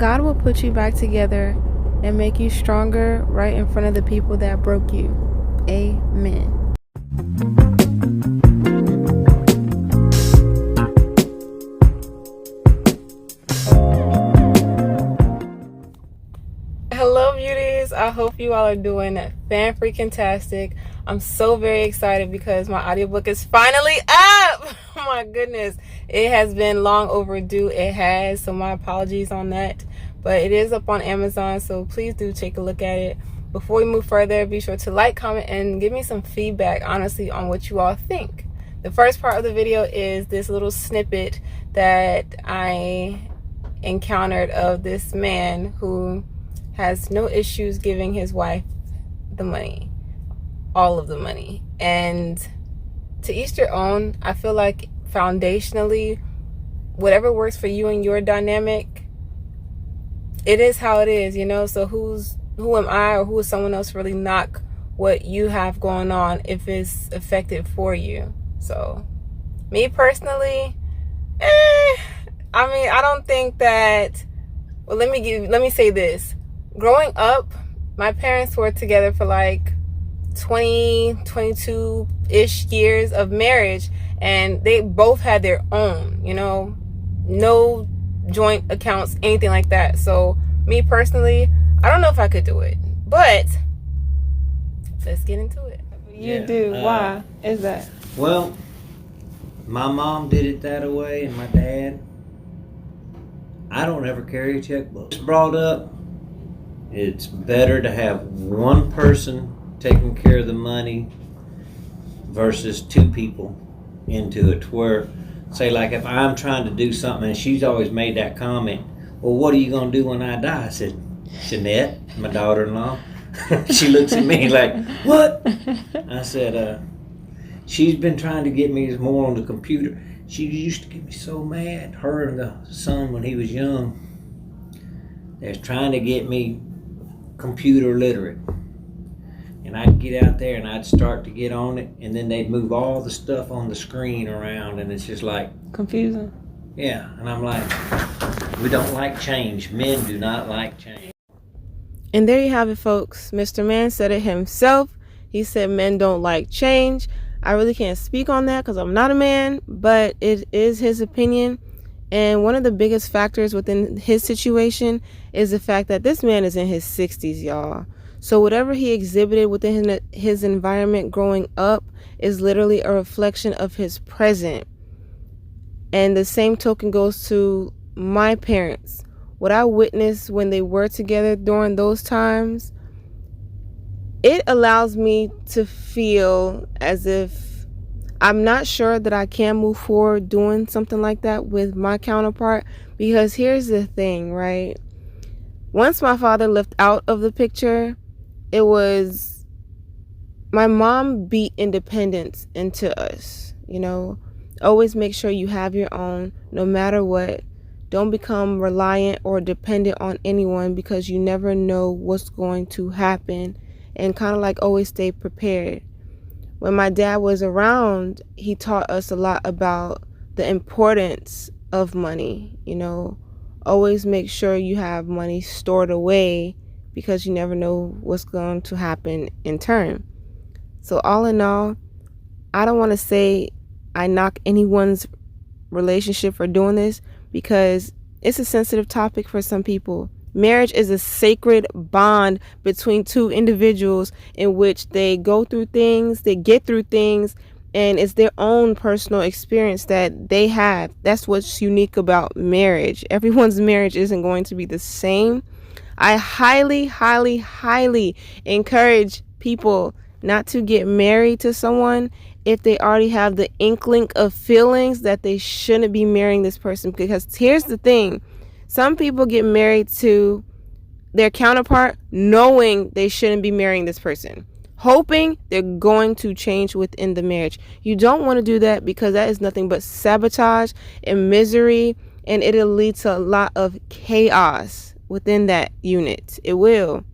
God will put you back together and make you stronger right in front of the people that broke you. Amen. Hello beauties, I hope you all are doing fan-freaking-tastic. I'm so very excited because my audiobook is finally up. Oh my goodness, it has been long overdue. It has, so my apologies on that, but it is up on Amazon, so please do take a look at it. Before we move further, be sure to like, comment, and give me some feedback honestly on what you all think. The first part of the video is this little snippet that I encountered of this man who has no issues giving his wife the money, all of the money. And to each their own. I feel like foundationally, whatever works for you and your dynamic, it is how it is, you know? So who am I or who is someone else to really knock what you have going on if it's effective for you? So me personally, I don't think that, well, let me say this. Growing up, my parents were together for like 22-ish years of marriage, and they both had their own, you know, no joint accounts, anything like that. So me personally, I don't know if I could do it, but let's get into it. You do. Why is that? Well, my mom did it that way, and my dad. I don't ever carry a checkbook. It's brought up, it's better to have one person taking care of the money versus two people into it, where, say, like if I'm trying to do something, and she's always made that comment, well, what are you going to do when I die? I said, Jeanette, my daughter-in-law, she looks at me like, what? I said, she's been trying to get me more on the computer. She used to get me so mad, her and the son when he was young. They're trying to get me computer literate. And I'd get out there and I'd start to get on it, and then they'd move all the stuff on the screen around, and it's just like... confusing. Yeah, and I'm like, we don't like change. Men do not like change. And there you have it, folks. Mr. Man said it himself. He said men don't like change. I really can't speak on that because I'm not a man, but it is his opinion. And one of the biggest factors within his situation is the fact that this man is in his 60s, y'all. So whatever he exhibited within his environment growing up is literally a reflection of his present. And the same token goes to my parents. What I witnessed when they were together during those times, it allows me to feel as if I'm not sure that I can move forward doing something like that with my counterpart. Because here's the thing, right? Once my father left out of the picture, it was my mom beat independence into us, you know. Always make sure you have your own no matter what. Don't become reliant or dependent on anyone because you never know what's going to happen, and kind of like always stay prepared. When my dad was around, he taught us a lot about the importance of money, you know. Always make sure you have money stored away because you never know what's going to happen in turn. So all in all, I don't want to say I knock anyone's relationship for doing this because it's a sensitive topic for some people. Marriage is a sacred bond between two individuals in which they go through things, they get through things, and it's their own personal experience that they have. That's what's unique about marriage. Everyone's marriage isn't going to be the same. I highly, highly, highly encourage people not to get married to someone if they already have the inkling of feelings that they shouldn't be marrying this person. Because here's the thing. Some people get married to their counterpart knowing they shouldn't be marrying this person, hoping they're going to change within the marriage. You don't want to do that because that is nothing but sabotage and misery, and it'll lead to a lot of chaos within that unit. It will.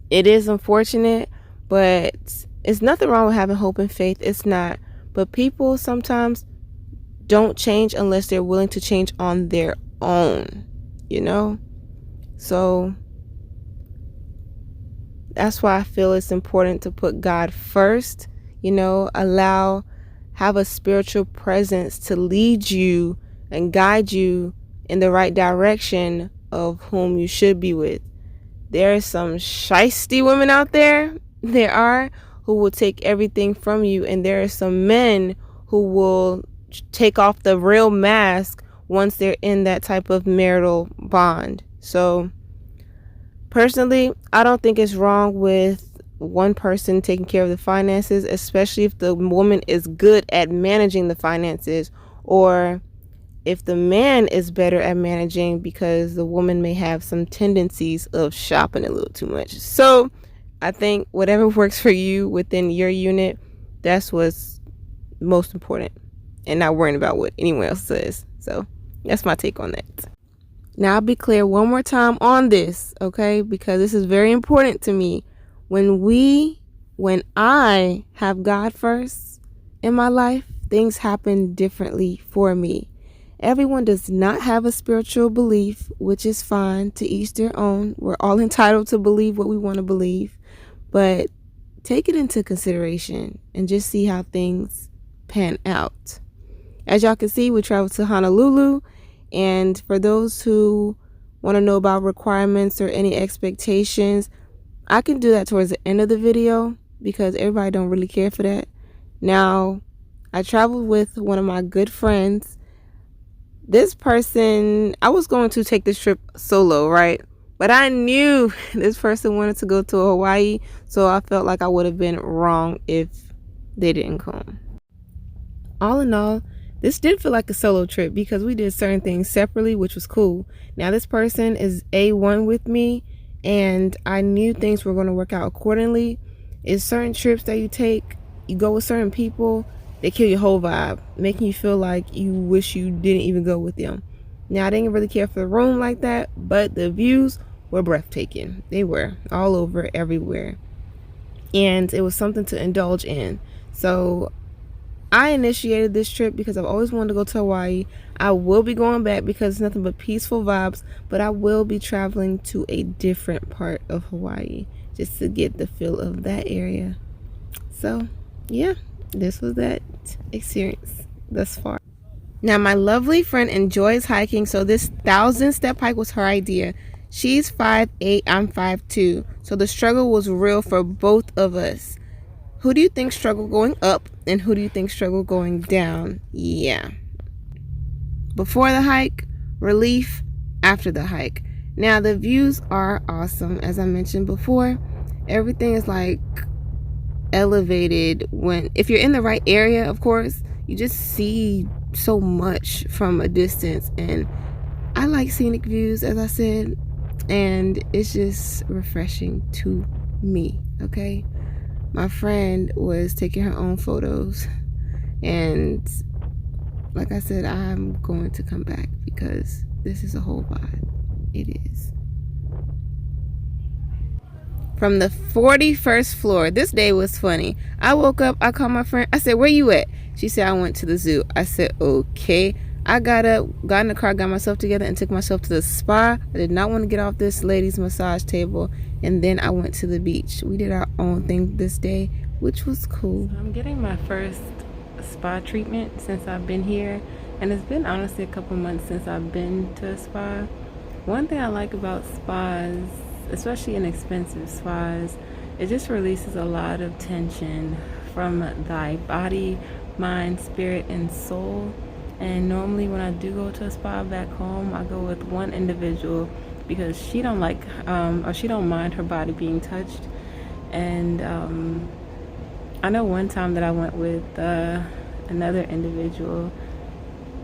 It is unfortunate, but it's nothing wrong with having hope and faith. It's not. But people sometimes don't change unless they're willing to change on their own, you know? So that's why I feel it's important to put God first, have a spiritual presence to lead you and guide you in the right direction of whom you should be with. There are some shisty women out there. There are, who will take everything from you. And there are some men who will take off the real mask once they're in that type of marital bond. So personally, I don't think it's wrong with one person taking care of the finances, especially if the woman is good at managing the finances, or if the man is better at managing, because the woman may have some tendencies of shopping a little too much. So I think whatever works for you within your unit, that's what's most important, and not worrying about what anyone else says. So that's my take on that. Now I'll be clear one more time on this, okay? Because this is very important to me. When I have God first in my life, things happen differently for me. Everyone does not have a spiritual belief, which is fine, to each their own. We're all entitled to believe what we want to believe, but take it into consideration and just see how things pan out. As y'all can see, we traveled to Honolulu, and for those who want to know about requirements or any expectations, I can do that towards the end of the video because everybody don't really care for that. Now, I traveled with one of my good friends. This person, I was going to take this trip solo, right? But I knew this person wanted to go to Hawaii, so I felt like I would have been wrong if they didn't come. All in all, this did feel like a solo trip because we did certain things separately, which was cool. Now, this person is A1 with me, and I knew things were going to work out accordingly. It's certain trips that you go with certain people, they kill your whole vibe, making you feel like you wish you didn't even go with them. Now, I didn't really care for the room like that, but the views were breathtaking. They were all over, everywhere. And it was something to indulge in. So I initiated this trip because I've always wanted to go to Hawaii. I will be going back because it's nothing but peaceful vibes, but I will be traveling to a different part of Hawaii just to get the feel of that area. So, yeah, this was that experience thus far. Now, my lovely friend enjoys hiking, so this 1,000-step hike was her idea. She's 5'8", I'm 5'2", so the struggle was real for both of us. Who do you think struggled going up, and who do you think struggled going down? Yeah. Before the hike, relief. After the hike. Now, the views are awesome. As I mentioned before, everything is like elevated. If you're in the right area, of course, you just see so much from a distance. And I like scenic views, as I said, and it's just refreshing to me, okay? My friend was taking her own photos, and like I said, I'm going to come back because this is a whole vibe. It is. From the 41st floor, this day was funny. I woke up, I called my friend, I said, "Where you at?" She said, "I went to the zoo." I said, "Okay." I got up, got in the car, got myself together, and took myself to the spa. I did not want to get off this lady's massage table. And then I went to the beach. We did our own thing this day, which was cool. I'm getting my first spa treatment since I've been here. And it's been honestly a couple months since I've been to a spa. One thing I like about spas, especially inexpensive spas, it just releases a lot of tension from thy body, mind, spirit, and soul. And normally when I do go to a spa back home, I go with one individual because she don't like or she don't mind her body being touched. And I know one time that I went with another individual,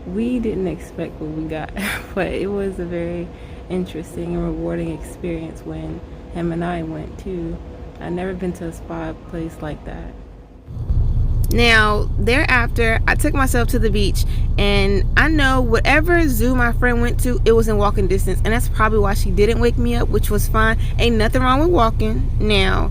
we didn't expect what we got, but it was a very interesting and rewarding experience when him and I went too. I've never been to a spa place like that. Now, thereafter, I took myself to the beach, and I know whatever zoo my friend went to, it was in walking distance, and that's probably why she didn't wake me up, which was fine. Ain't nothing wrong with walking. Now,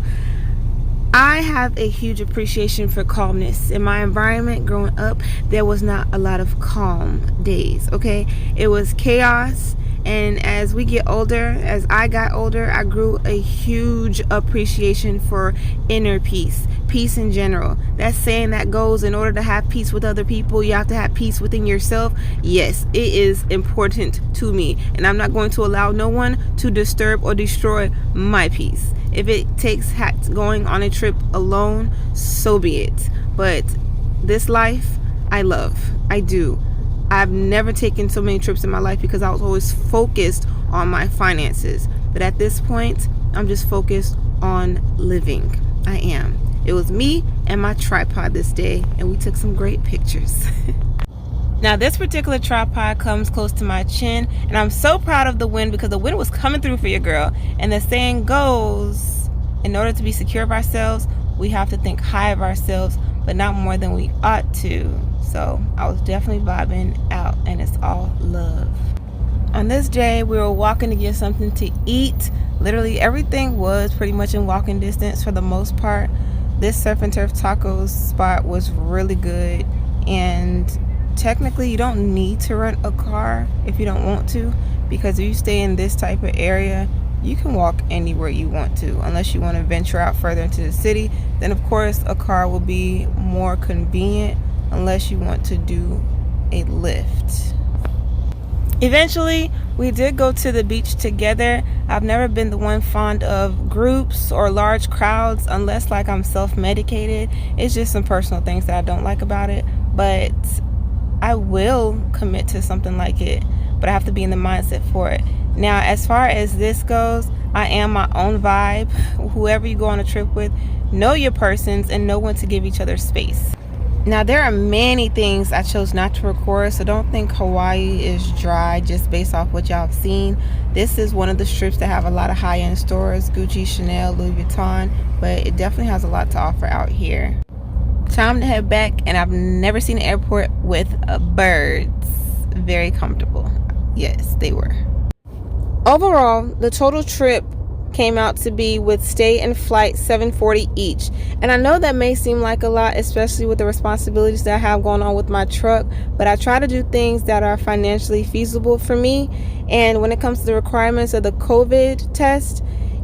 I have a huge appreciation for calmness. In my environment growing up, there was not a lot of calm days, okay? It was chaos, And as we get older, as I got older, I grew a huge appreciation for inner peace, peace in general. That saying that goes, in order to have peace with other people, you have to have peace within yourself. Yes, it is important to me, and I'm not going to allow no one to disturb or destroy my peace. If it takes going on a trip alone, so be it. But this life, I love. I do. I've never taken so many trips in my life because I was always focused on my finances. But at this point, I'm just focused on living. I am. It was me and my tripod this day, and we took some great pictures. Now, this particular tripod comes close to my chin, and I'm so proud of the wind because the wind was coming through for your girl. And the saying goes, in order to be secure of ourselves, we have to think high of ourselves, but not more than we ought to. So I was definitely vibing out, and it's all love. On this day, we were walking to get something to eat. Literally everything was pretty much in walking distance for the most part. This surf and turf tacos spot was really good, and technically you don't need to rent a car if you don't want to, because if you stay in this type of area, you can walk anywhere you want to, unless you want to venture out further into the city. Then of course a car will be more convenient, unless you want to do a lift. Eventually, we did go to the beach together. I've never been the one fond of groups or large crowds unless like I'm self-medicated. It's just some personal things that I don't like about it, but I will commit to something like it, but I have to be in the mindset for it. Now, as far as this goes, I am my own vibe. Whoever you go on a trip with, know your persons and know when to give each other space. Now, there are many things I chose not to record, so don't think Hawaii is dry just based off what y'all have seen. This is one of the strips that have a lot of high-end stores, Gucci, Chanel, Louis Vuitton, but it definitely has a lot to offer out here. Time to head back, and I've never seen an airport with birds. Very comfortable. Yes, they were. Overall, the total trip came out to be, with stay and flight, $740 each. And I know that may seem like a lot, especially with the responsibilities that I have going on with my truck, but I try to do things that are financially feasible for me. And when it comes to the requirements of the COVID test,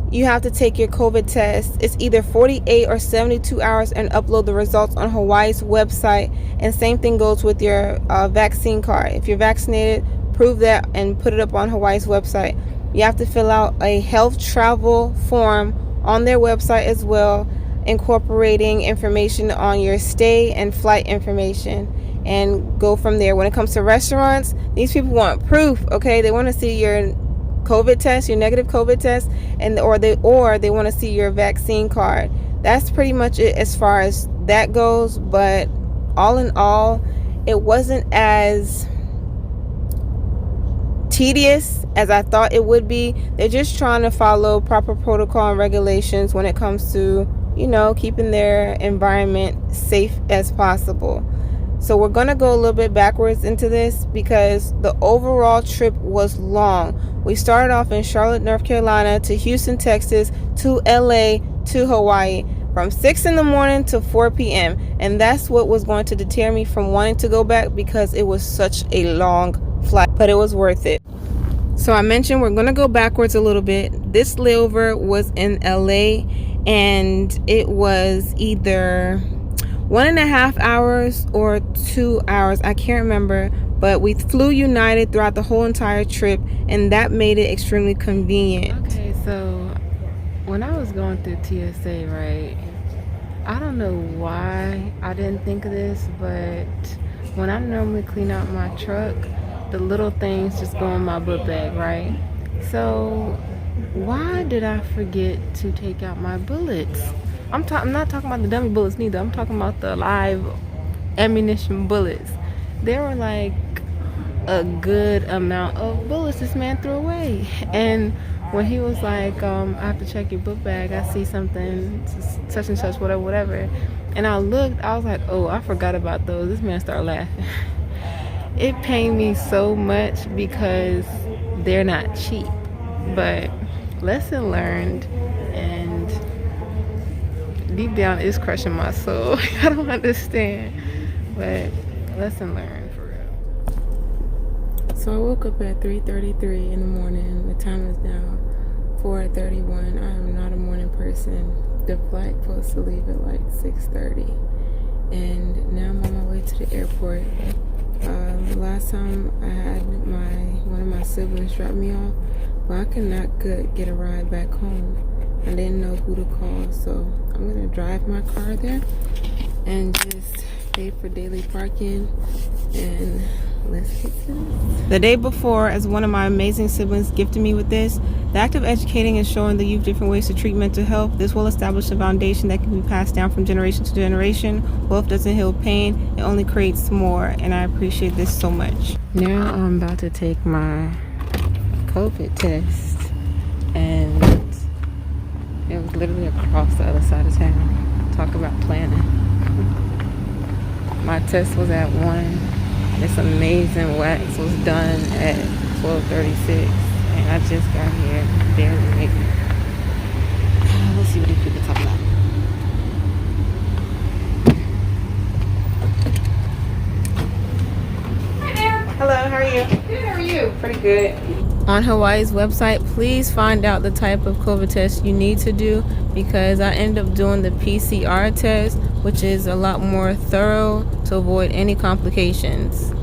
you have to take your COVID test. It's either 48 or 72 hours and upload the results on Hawaii's website. And same thing goes with your vaccine card. If you're vaccinated, prove that and put it up on Hawaii's website. You have to fill out a health travel form on their website as well, incorporating information on your stay and flight information, and go from there. When it comes to restaurants, these people want proof, okay? They want to see your COVID test, your negative COVID test, and or they want to see your vaccine card. That's pretty much it as far as that goes. But all in all, it wasn't as tedious as I thought it would be. They're just trying to follow proper protocol and regulations when it comes to, keeping their environment safe as possible. So we're going to go a little bit backwards into this because the overall trip was long. We started off in Charlotte, North Carolina, to Houston, Texas, to LA, to Hawaii, from 6 in the morning to 4 p.m. And that's what was going to deter me from wanting to go back, because it was such a long flight, but it was worth it. So I mentioned we're going to go backwards a little bit. This layover was in LA, and it was either 1.5 hours or 2 hours. I can't remember, but we flew United throughout the whole entire trip, and that made it extremely convenient. Okay, so when I was going through TSA, right, I don't know why I didn't think of this, but when I normally clean out my truck, the little things just go in my book bag, right? So why did I forget to take out my bullets? I'm not talking about the dummy bullets neither. I'm talking about the live ammunition bullets. There were like a good amount of bullets this man threw away. And when he was like, I have to check your book bag, I see something, such and such, whatever. And I looked, I was like, oh, I forgot about those. This man started laughing. It pained me so much because they're not cheap. But lesson learned, and deep down it's crushing my soul. I don't understand, but lesson learned for real. So I woke up at 3:33 in the morning. The time is now 4:31. I am not a morning person. The flight supposed to leave at like 6:30, and now I'm on my way to the airport. Last time I had one of my siblings drop me off, but I could not get a ride back home. I didn't know who to call, so I'm gonna drive my car there and just pay for daily parking, and let's get to this. The day before, as one of my amazing siblings gifted me with this, the act of educating and showing the youth different ways to treat mental health, this will establish a foundation that can be passed down from generation to generation. Wealth doesn't heal pain, it only creates more, and I appreciate this so much. Now I'm about to take my COVID test, and it was literally across the other side of town. Talk about planning. My test was at 1. This amazing wax was done at 12:36, and I just got here barely making it. Let's see what these people talk about. Hi there. Hello, how are you? Good, how are you? Pretty good. On Hawaii's website, please find out the type of COVID test you need to do, because I ended up doing the PCR test, which is a lot more thorough to avoid any complications.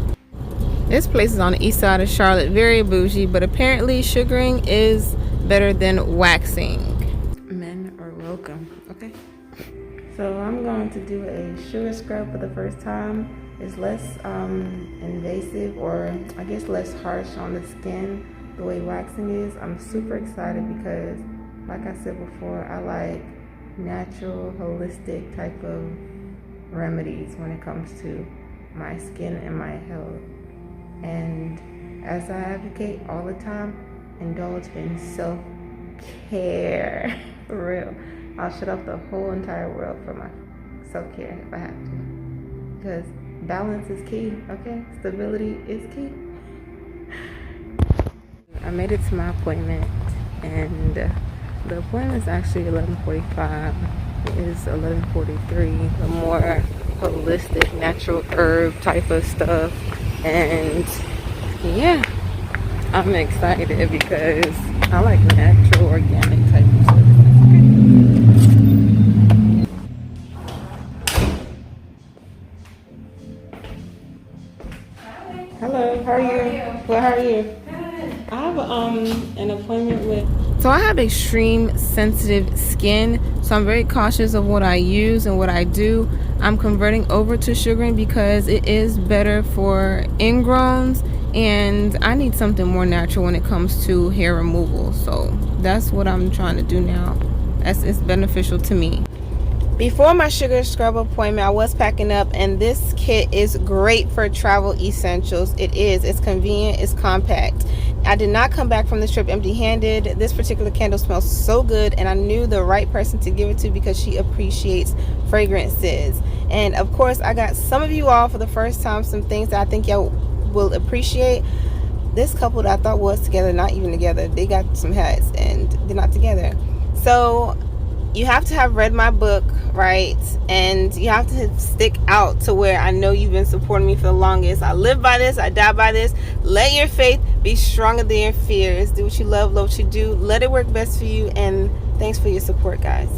This place is on the east side of Charlotte, very bougie, but apparently sugaring is better than waxing. Men are welcome. Okay. So I'm going to do a sugar scrub for the first time. It's less invasive, or I guess less harsh on the skin the way waxing is. I'm super excited because, like I said before, I like natural, holistic type of remedies when it comes to my skin and my health. And as I advocate all the time, indulge in self-care. For real. I'll shut off the whole entire world for my self-care if I have to. Because balance is key, okay? Stability is key. I made it to my appointment, and the appointment is actually 11:45. It is 11:43. The more holistic, natural herb type of stuff. And yeah, I'm excited because I like natural, organic type of stuff. Hello, how are you? Well, how are you? I have an appointment with... So I have extreme sensitive skin, so I'm very cautious of what I use and what I do. I'm converting over to sugaring because it is better for ingrowns, and I need something more natural when it comes to hair removal. So that's what I'm trying to do now. It's beneficial to me. Before my sugar scrub appointment, I was packing up, and this kit is great for travel essentials. It's convenient, it's compact. I did not come back from this trip empty-handed. This particular candle smells so good, and I knew the right person to give it to because she appreciates fragrances. And of course, I got some of you all for the first time some things that I think y'all will appreciate. This couple that I thought was together, not even together, they got some hats and they're not together. So you have to have read my book, right? And you have to stick out to where I know you've been supporting me for the longest. I live by this, I die by this. Let your faith be stronger than your fears. Do what you love what you do. Let it work best for you. And thanks for your support, guys.